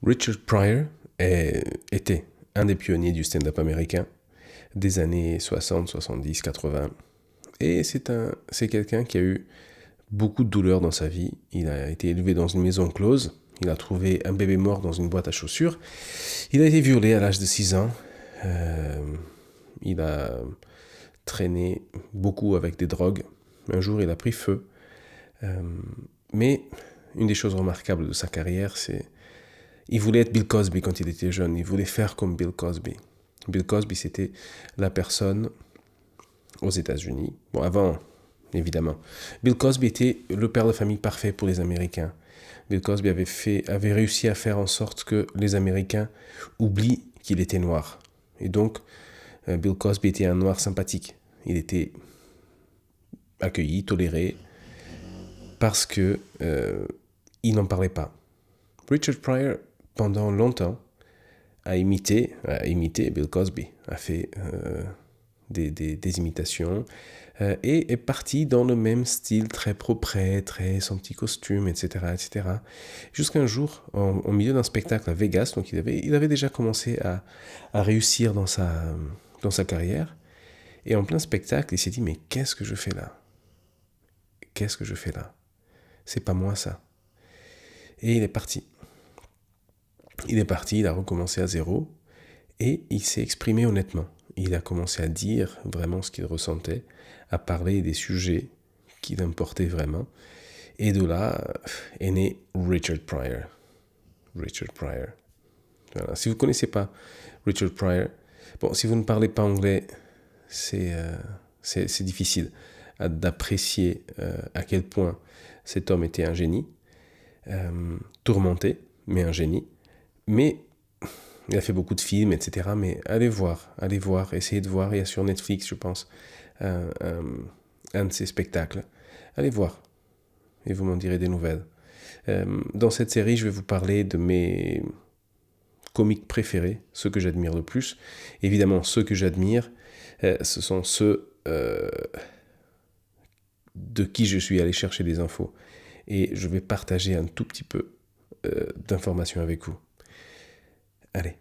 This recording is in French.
Richard Pryor était un des pionniers du stand-up américain des années 60, 70, 80. Et c'est quelqu'un qui a eu beaucoup de douleurs dans sa vie. Il a été élevé dans une maison close. Il a trouvé un bébé mort dans une boîte à chaussures. Il a été violé à l'âge de 6 ans. Il a traîné beaucoup avec des drogues. Un jour, il a pris feu. Mais une des choses remarquables de sa carrière, c'est il voulait être Bill Cosby quand il était jeune. Il voulait faire comme Bill Cosby. Bill Cosby, c'était la personne aux États-Unis. Bon, avant, évidemment. Bill Cosby était le père de famille parfait pour les Américains. Bill Cosby avait réussi à faire en sorte que les Américains oublient qu'il était noir. Et donc, Bill Cosby était un noir sympathique. Il était accueilli, toléré, parce que il n'en parlait pas. Richard Pryor, pendant longtemps, a imité Bill Cosby, a fait des imitations et est parti dans le même style très propre, très son petit costume, etc., etc. Jusqu'à un jour, au milieu d'un spectacle à Vegas, donc il avait déjà commencé à réussir dans sa carrière, et en plein spectacle, il s'est dit, mais qu'est-ce que je fais là ? Qu'est-ce que je fais là ? C'est pas moi ça. Et il est parti. Il a recommencé à zéro, et il s'est exprimé honnêtement. Il a commencé à dire vraiment ce qu'il ressentait, à parler des sujets qui l'importaient vraiment. Et de là est né Richard Pryor. Richard Pryor. Voilà. Si vous ne connaissez pas Richard Pryor, bon, si vous ne parlez pas anglais, c'est difficile d'apprécier à quel point cet homme était un génie, tourmenté, mais un génie. Mais il a fait beaucoup de films, etc. Mais allez voir, essayez de voir. Il y a sur Netflix, je pense, un de ses spectacles. Allez voir et vous m'en direz des nouvelles. Dans cette série, je vais vous parler de mes comiques préférés, ceux que j'admire le plus. Évidemment, ceux que j'admire, ce sont ceux de qui je suis allé chercher des infos. Et je vais partager un tout petit peu d'informations avec vous. Allez.